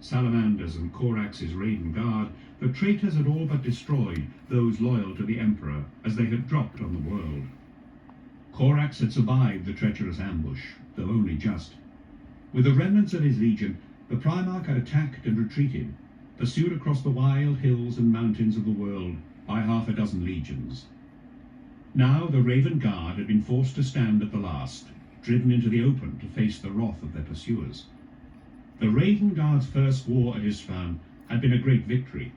salamanders, and Corax's Raven Guard, the traitors had all but destroyed those loyal to the Emperor as they had dropped on the world. Corax had survived the treacherous ambush, though only just. With the remnants of his legion, the Primarch had attacked and retreated, pursued across the wild hills and mountains of the world by half a dozen legions. Now the Raven Guard had been forced to stand at the last, driven into the open to face the wrath of their pursuers. The Raven Guard's first war at Isfahan had been a great victory.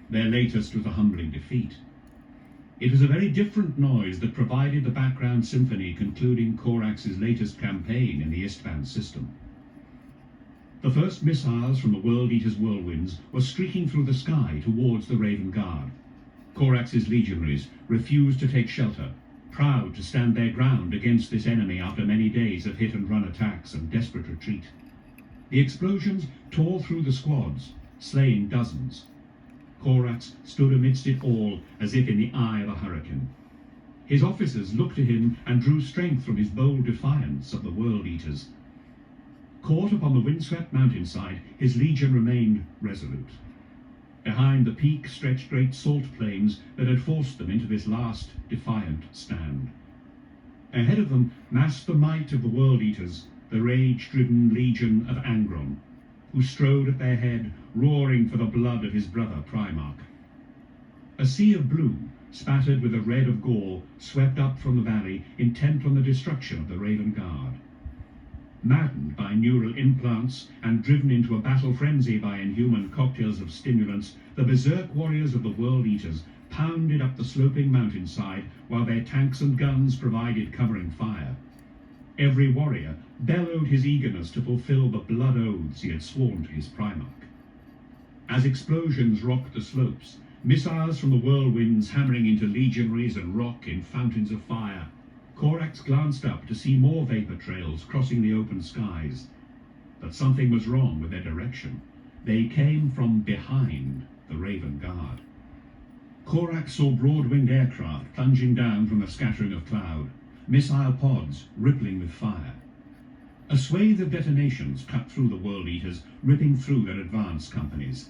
Their latest was a humbling defeat. It was a very different noise that provided the background symphony concluding Corax's latest campaign in the Isfahan system. The first missiles from the World Eater's whirlwinds were streaking through the sky towards the Raven Guard. Corax's legionaries refused to take shelter, proud to stand their ground against this enemy after many days of hit-and-run attacks and desperate retreat. The explosions tore through the squads, slaying dozens. Corax stood amidst it all as if in the eye of a hurricane. His officers looked to him and drew strength from his bold defiance of the World Eaters. Caught upon the windswept mountainside, his legion remained resolute. Behind the peak stretched great salt plains that had forced them into this last defiant stand. Ahead of them massed the might of the World Eaters, the rage-driven legion of Angron, who strode at their head, roaring for the blood of his brother Primarch. A sea of blue, spattered with the red of gore, swept up from the valley, intent on the destruction of the Raven Guard. Maddened by neural implants and driven into a battle frenzy by inhuman cocktails of stimulants, the berserk warriors of the World Eaters pounded up the sloping mountainside while their tanks and guns provided covering fire. Every warrior bellowed his eagerness to fulfill the blood oaths he had sworn to his Primarch. As explosions rocked the slopes, missiles from the whirlwinds hammering into legionaries and rock in fountains of fire, Corax glanced up to see more vapor trails crossing the open skies. But something was wrong with their direction. They came from behind the Raven Guard. Corax saw broad-winged aircraft plunging down from a scattering of cloud, missile pods rippling with fire. A swathe of detonations cut through the World Eaters, ripping through their advance companies.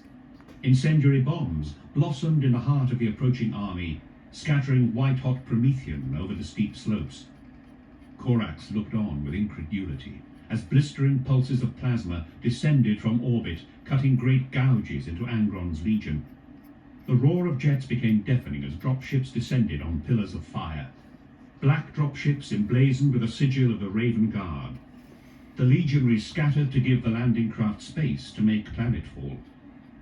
Incendiary bombs blossomed in the heart of the approaching army, scattering white-hot Promethean over the steep slopes. Corax looked on with incredulity as blistering pulses of plasma descended from orbit, cutting great gouges into Angron's legion. The roar of jets became deafening as dropships descended on pillars of fire. Black dropships emblazoned with a sigil of the Raven Guard. The legionaries scattered to give the landing craft space to make planetfall.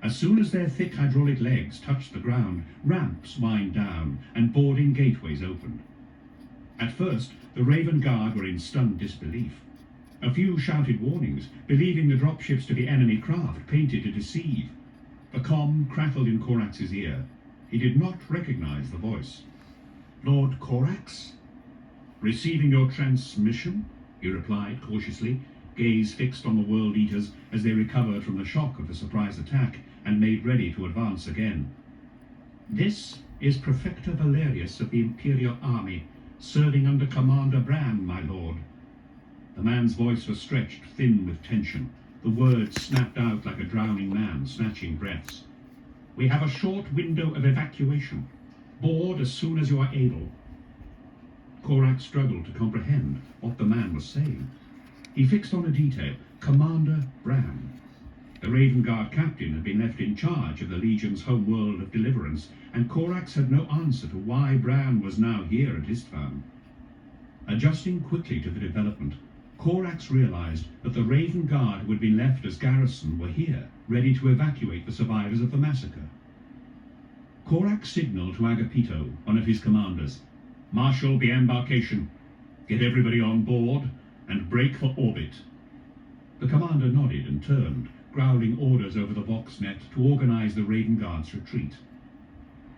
As soon as their thick hydraulic legs touched the ground, ramps whined down and boarding gateways opened. At first, the Raven Guard were in stunned disbelief. A few shouted warnings, believing the dropships to be enemy craft painted to deceive. The comm crackled in Corax's ear. He did not recognize the voice. "Lord Corax?" "Receiving your transmission," he replied cautiously, gaze fixed on the World Eaters as they recovered from the shock of the surprise attack and made ready to advance again. "This is Prefector Valerius of the Imperial Army, serving under Commander Bran, my lord." The man's voice was stretched thin with tension. The words snapped out like a drowning man snatching breaths. "We have a short window of evacuation. Board as soon as you are able." Corax struggled to comprehend what the man was saying. He fixed on a detail: Commander Bran. The Raven Guard captain had been left in charge of the Legion's home world of deliverance, and Corax had no answer to why Bran was now here at Isfahan. Adjusting quickly to the development, Corax realized that the Raven Guard who had been left as garrison were here, ready to evacuate the survivors of the massacre. Corax signaled to Agapito, one of his commanders, "Marshal the embarkation. Get everybody on board and break for orbit." The commander nodded and turned, growling orders over the Voxnet to organize the Raven Guard's retreat.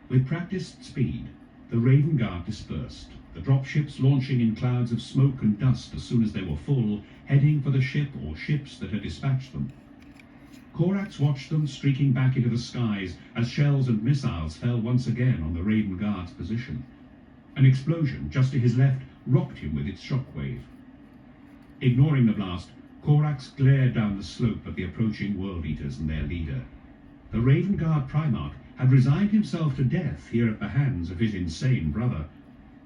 With practiced speed, the Raven Guard dispersed, the dropships launching in clouds of smoke and dust as soon as they were full, heading for the ship or ships that had dispatched them. Corax watched them streaking back into the skies as shells and missiles fell once again on the Raven Guard's position. An explosion just to his left rocked him with its shockwave. Ignoring the blast, Corax glared down the slope at the approaching World Eaters and their leader. The Raven Guard Primarch had resigned himself to death here at the hands of his insane brother.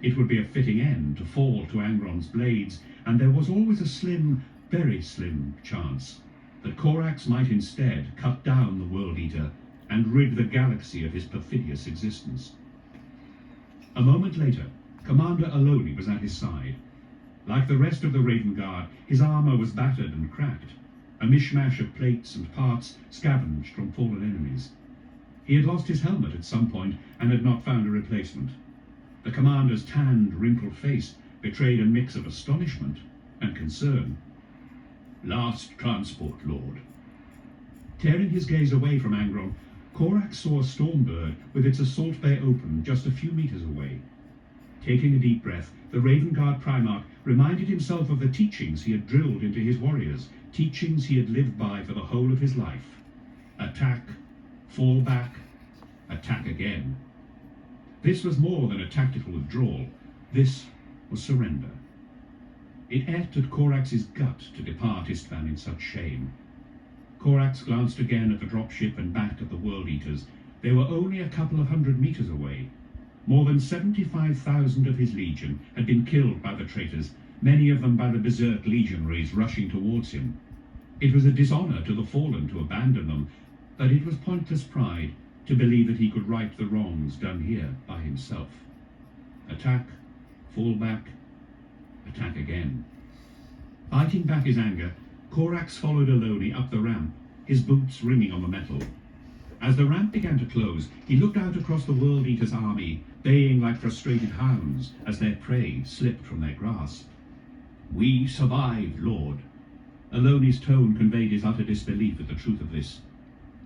It would be a fitting end to fall to Angron's blades, and there was always a slim, very slim chance that Corax might instead cut down the World Eater and rid the galaxy of his perfidious existence. A moment later, Commander Aloni was at his side. Like the rest of the Raven Guard, his armor was battered and cracked, a mishmash of plates and parts scavenged from fallen enemies. He had lost his helmet at some point and had not found a replacement. The commander's tanned, wrinkled face betrayed a mix of astonishment and concern. "Last transport, Lord." Tearing his gaze away from Angron, Corax saw a Stormbird with its assault bay open just a few meters away. Taking a deep breath, the Raven Guard Primarch reminded himself of the teachings he had drilled into his warriors, teachings he had lived by for the whole of his life. Attack, fall back, attack again. This was more than a tactical withdrawal. This was surrender. It ate at Corax's gut to depart Istvan in such shame. Corax glanced again at the dropship and back at the World Eaters. They were only a couple of 100 meters away. More than 75,000 of his legion had been killed by the traitors, many of them by the berserk legionaries rushing towards him. It was a dishonor to the fallen to abandon them, but it was pointless pride to believe that he could right the wrongs done here by himself. Attack, fall back, attack again. Fighting back his anger, Corax followed Aloni up the ramp, his boots ringing on the metal. As the ramp began to close, he looked out across the World Eater's army, baying like frustrated hounds as their prey slipped from their grasp. "We survived, Lord." Aloni's tone conveyed his utter disbelief at the truth of this.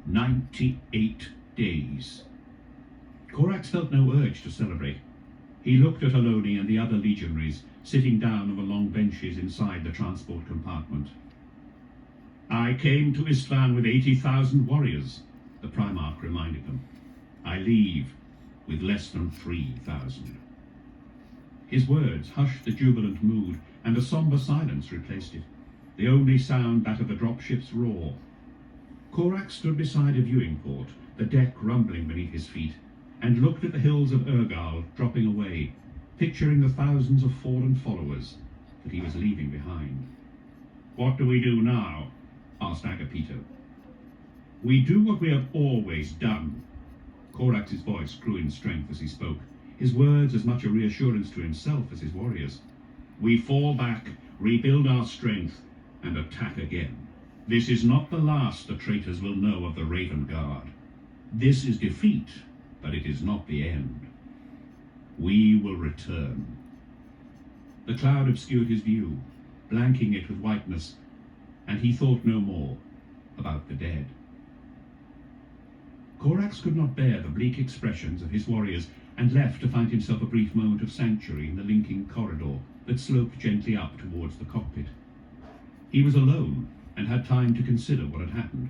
98 days. Corax felt no urge to celebrate. He looked at Aloni and the other legionaries, sitting down on the long benches inside the transport compartment. "I came to Istvan with 80,000 warriors," the Primarch reminded them. "I leave with less than 3,000. His words hushed the jubilant mood, and a somber silence replaced it, the only sound that of the dropship's roar. Corax stood beside a viewing port, the deck rumbling beneath his feet, and looked at the hills of Urgal dropping away, picturing the thousands of fallen followers that he was leaving behind. "What do we do now?" asked Agapito. "We do what we have always done." Corax's voice grew in strength as he spoke, his words as much a reassurance to himself as his warriors. "We fall back, rebuild our strength, and attack again. This is not the last the traitors will know of the Raven Guard. This is defeat, but it is not the end. We will return." The cloud obscured his view, blanking it with whiteness, and he thought no more about the dead. Corax could not bear the bleak expressions of his warriors, and left to find himself a brief moment of sanctuary in the linking corridor that sloped gently up towards the cockpit. He was alone, and had time to consider what had happened.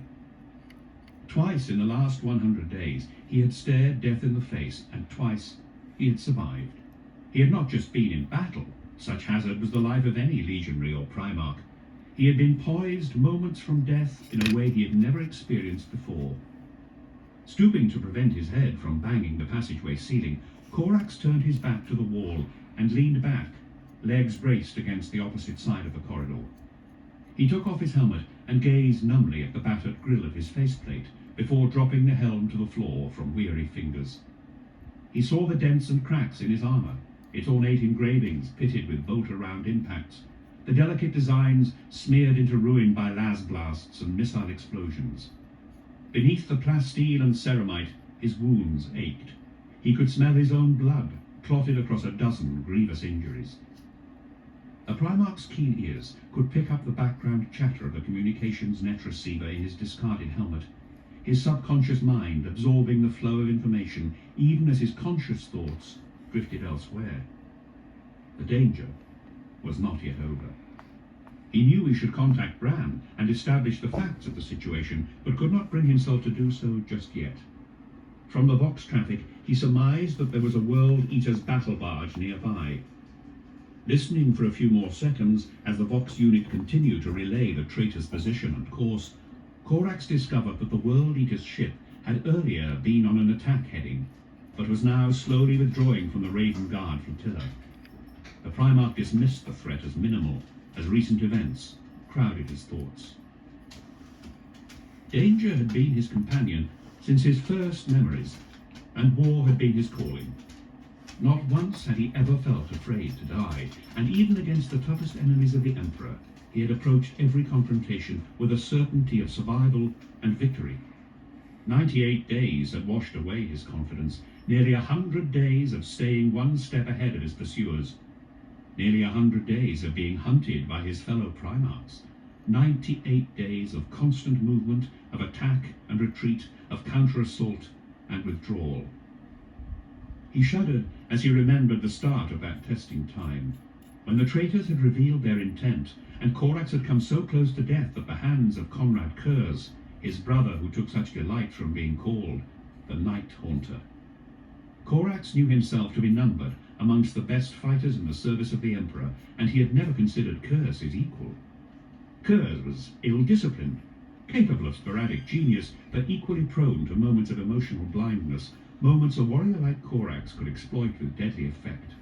Twice in the last 100 days he had stared death in the face, and twice he had survived. He had not just been in battle, such hazard was the life of any legionary or primarch. He had been poised moments from death in a way he had never experienced before. Stooping to prevent his head from banging the passageway ceiling, Corax turned his back to the wall and leaned back, legs braced against the opposite side of the corridor. He took off his helmet and gazed numbly at the battered grill of his faceplate before dropping the helm to the floor from weary fingers. He saw the dents and cracks in his armor, its ornate engravings pitted with bolt-around impacts, the delicate designs smeared into ruin by las blasts and missile explosions. Beneath the plasteel and ceramite, his wounds ached. He could smell his own blood, clotted across a dozen grievous injuries. The Primarch's keen ears could pick up the background chatter of the communications net receiver in his discarded helmet, his subconscious mind absorbing the flow of information even as his conscious thoughts drifted elsewhere. The danger was not yet over. He knew he should contact Bran and establish the facts of the situation, but could not bring himself to do so just yet. From the Vox traffic, he surmised that there was a World Eater's battle barge nearby. Listening for a few more seconds as the Vox unit continued to relay the traitor's position and course, Corax discovered that the World Eater's ship had earlier been on an attack heading, but was now slowly withdrawing from the Raven Guard flotilla. The Primarch dismissed the threat as minimal, as recent events crowded his thoughts. Danger had been his companion since his first memories, and war had been his calling. Not once had he ever felt afraid to die, and even against the toughest enemies of the Emperor, he had approached every confrontation with a certainty of survival and victory. 98 days had washed away his confidence, nearly 100 days of staying one step ahead of his pursuers, nearly 100 days of being hunted by his fellow Primarchs, 98 days of constant movement, of attack and retreat, of counter-assault and withdrawal. He shuddered as he remembered the start of that testing time, when the traitors had revealed their intent, and Corax had come so close to death at the hands of Conrad Kurz, his brother who took such delight from being called the Night Haunter. Corax knew himself to be numbered amongst the best fighters in the service of the Emperor, and he had never considered Kurz his equal. Kurz was ill-disciplined, capable of sporadic genius, but equally prone to moments of emotional blindness, moments a warrior like Corax could exploit with deadly effect.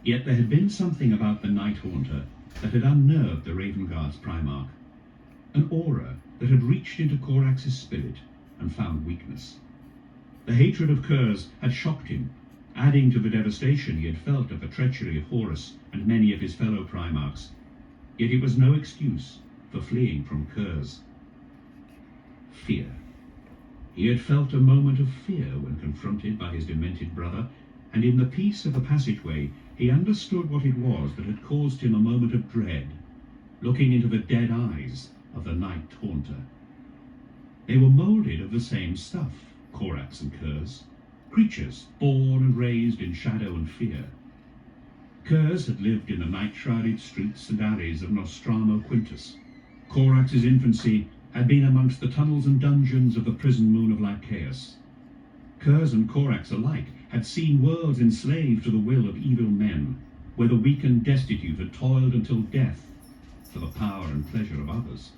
Yet there had been something about the Night Haunter that had unnerved the Raven Guard's Primarch, an aura that had reached into Corax's spirit and found weakness. The hatred of Kurz had shocked him, adding to the devastation he had felt at the treachery of Horus and many of his fellow Primarchs. Yet it was no excuse for fleeing from Kurz. Fear. He had felt a moment of fear when confronted by his demented brother, and in the peace of the passageway he understood what it was that had caused him a moment of dread, looking into the dead eyes of the Night Haunter. They were moulded of the same stuff, Corax and Kurz, creatures born and raised in shadow and fear. Kurz had lived in the night-shrouded streets and alleys of Nostramo Quintus. Corax's infancy had been amongst the tunnels and dungeons of the prison moon of Lycaeus. Kurz and Corax alike had seen worlds enslaved to the will of evil men, where the weak and destitute had toiled until death for the power and pleasure of others.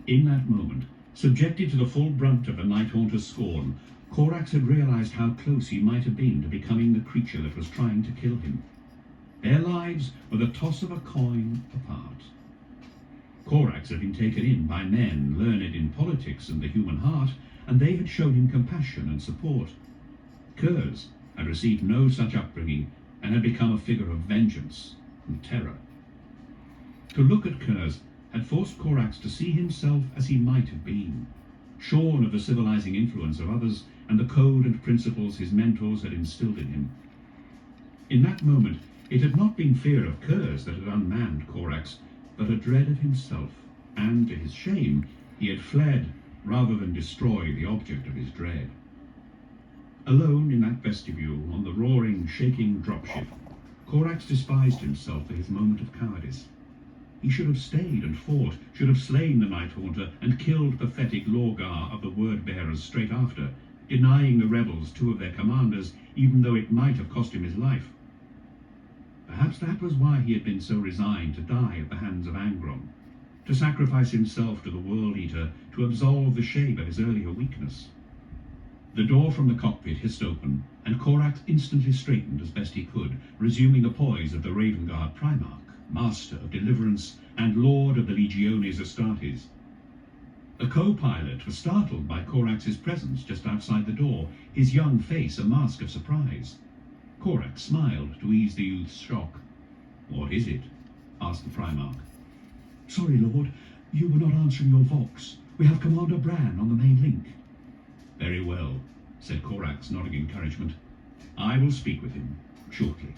In that moment, subjected to the full brunt of the Night Haunter's scorn, Corax had realized how close he might have been to becoming the creature that was trying to kill him. Their lives were the toss of a coin apart. Corax had been taken in by men learned in politics and the human heart, and they had shown him compassion and support. Kurz had received no such upbringing and had become a figure of vengeance and terror. To look at Kurz had forced Corax to see himself as he might have been, shorn of the civilizing influence of others and the code and principles his mentors had instilled in him. In that moment, it had not been fear of Kurz that had unmanned Corax, but a dread of himself, and, to his shame, he had fled rather than destroy the object of his dread. Alone in that vestibule, on the roaring, shaking dropship, Corax despised himself for his moment of cowardice. He should have stayed and fought, should have slain the Night Haunter and killed pathetic Lorgar of the Word-Bearers straight after, denying the rebels 2 of their commanders, even though it might have cost him his life. Perhaps that was why he had been so resigned to die at the hands of Angron, to sacrifice himself to the World Eater to absolve the shame of his earlier weakness. The door from the cockpit hissed open, and Corax instantly straightened as best he could, resuming the poise of the Raven Guard Primarch, Master of Deliverance and Lord of the Legiones Astartes. The co-pilot was startled by Corax's presence just outside the door, his young face a mask of surprise. Corax smiled to ease the youth's shock. "What is it?" asked the Primarch. "Sorry, Lord, you were not answering your Vox. We have Commander Bran on the main link." "Very well," said Corax, nodding encouragement. "I will speak with him shortly."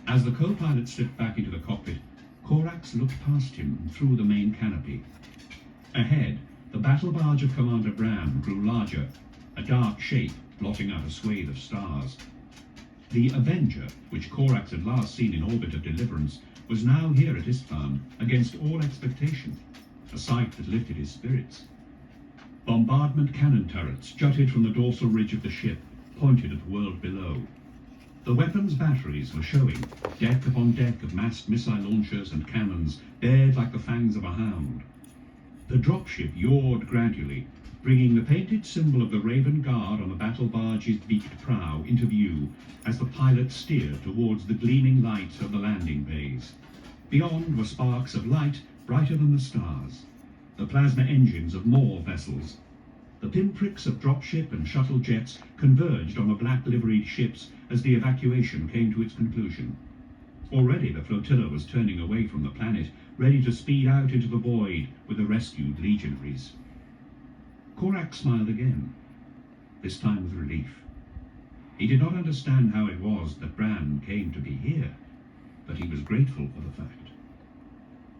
As the co-pilot slipped back into the cockpit, Corax looked past him and through the main canopy. Ahead, the battle barge of Commander Bran grew larger, a dark shape blotting out a swathe of stars. The Avenger, which Corax had last seen in orbit of Deliverance, was now here at Istvan, against all expectation, a sight that lifted his spirits. Bombardment cannon turrets jutted from the dorsal ridge of the ship, pointed at the world below. The weapons batteries were showing, deck upon deck of massed missile launchers and cannons, bared like the fangs of a hound. The dropship yawed gradually, bringing the painted symbol of the Raven Guard on the battle barge's beaked prow into view as the pilot steered towards the gleaming light of the landing bays. Beyond were sparks of light brighter than the stars, the plasma engines of more vessels. The pinpricks of dropship and shuttle jets converged on the black-liveried ships as the evacuation came to its conclusion. Already the flotilla was turning away from the planet, ready to speed out into the void with the rescued legionaries. Korak smiled again, this time with relief. He did not understand how it was that Bran came to be here, but he was grateful for the fact.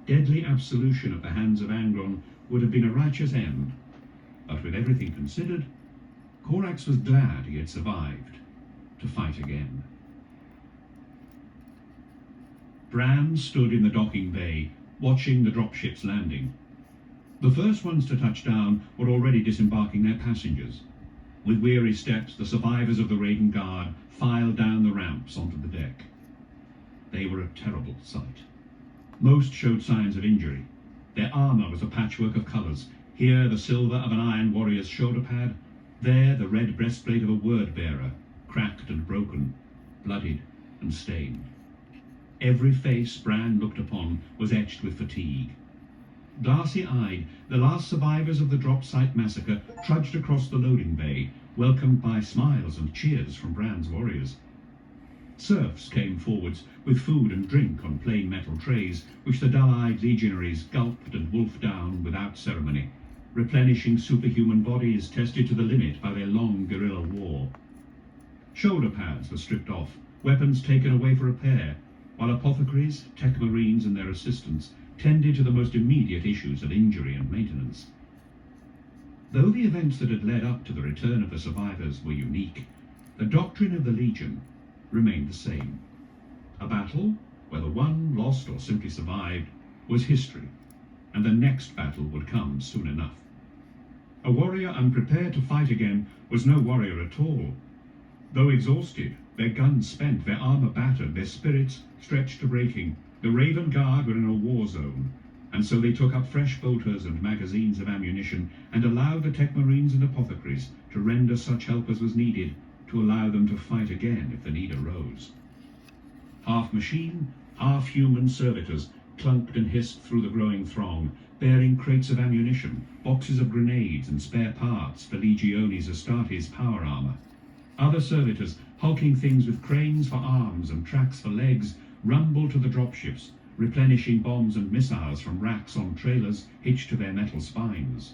Deadly absolution at the hands of Angron would have been a righteous end, but with everything considered, Korax was glad he had survived to fight again. Bran stood in the docking bay, watching the dropships landing. The first ones to touch down were already disembarking their passengers. With weary steps, the survivors of the Raven Guard filed down the ramps onto the deck. They were a terrible sight. Most showed signs of injury. Their armor was a patchwork of colors. Here the silver of an iron warrior's shoulder pad, there the red breastplate of a word-bearer, cracked and broken, bloodied and stained. Every face Bran looked upon was etched with fatigue. Glassy-eyed, the last survivors of the drop site massacre trudged across the loading bay, welcomed by smiles and cheers from Bran's warriors. Serfs came forwards with food and drink on plain metal trays, which the dull-eyed legionaries gulped and wolfed down without ceremony, replenishing superhuman bodies tested to the limit by their long guerrilla war. Shoulder pads were stripped off, weapons taken away for repair, while apothecaries, tech marines and their assistants tended to the most immediate issues of injury and maintenance. Though the events that had led up to the return of the survivors were unique, the doctrine of the Legion remained the same. A battle, whether won, lost, or simply survived, was history, and the next battle would come soon enough. A warrior unprepared to fight again was no warrior at all. Though exhausted, their guns spent, their armor battered, their spirits stretched to breaking, the Raven Guard were in a war zone, and so they took up fresh bolters and magazines of ammunition and allowed the tech marines and apothecaries to render such help as was needed to allow them to fight again if the need arose. Half machine, half human servitors clunked and hissed through the growing throng, bearing crates of ammunition, boxes of grenades and spare parts for Legiones Astartes' power armor. Other servitors, hulking things with cranes for arms and tracks for legs, rumbled to the dropships, replenishing bombs and missiles from racks on trailers hitched to their metal spines.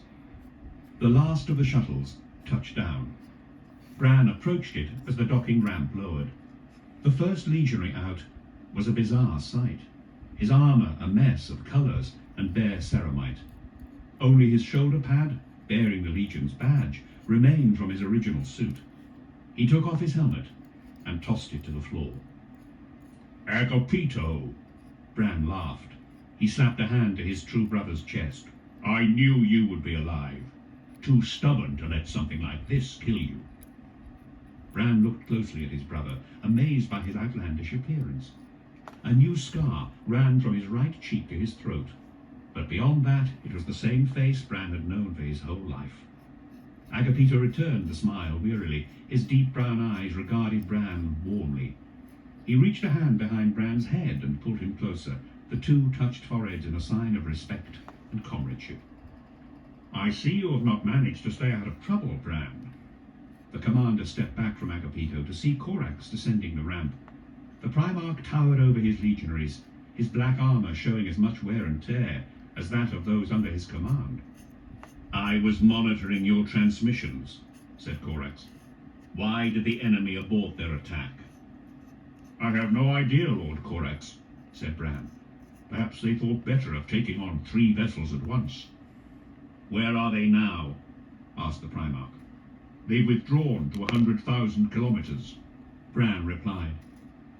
The last of the shuttles touched down. Bran approached it as the docking ramp lowered. The first legionary out was a bizarre sight, his armor a mess of colors and bare ceramite. Only his shoulder pad, bearing the Legion's badge, remained from his original suit. He took off his helmet and tossed it to the floor. "Agapito!" Bran laughed. He slapped a hand to his true brother's chest. "I knew you would be alive. Too stubborn to let something like this kill you." Bran looked closely at his brother, amazed by his outlandish appearance. A new scar ran from his right cheek to his throat, but beyond that it was the same face Bran had known for his whole life. Agapito returned the smile wearily. His deep brown eyes regarded Bran warmly. He reached a hand behind Bran's head and pulled him closer. The two touched foreheads in a sign of respect and comradeship. "I see you have not managed to stay out of trouble, Bran." The commander stepped back from Agapito to see Korax descending the ramp. The Primarch towered over his legionaries, his black armor showing as much wear and tear as that of those under his command. "I was monitoring your transmissions," said Korax. "Why did the enemy abort their attack?" "I have no idea, Lord Korax," said Bran. "Perhaps they thought better of taking on 3 vessels at once." "Where are they now?" asked the Primarch. "They've withdrawn to 100,000 kilometers," Bran replied.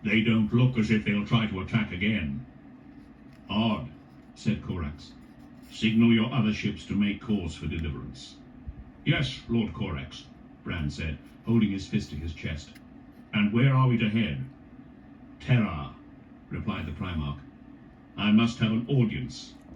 "They don't look as if they'll try to attack again." "Odd," said Korax. "Signal your other ships to make course for deliverance." "Yes, Lord Korax," Bran said, holding his fist to his chest. And where are we to head? Terra, replied the Primarch. I must have an audience.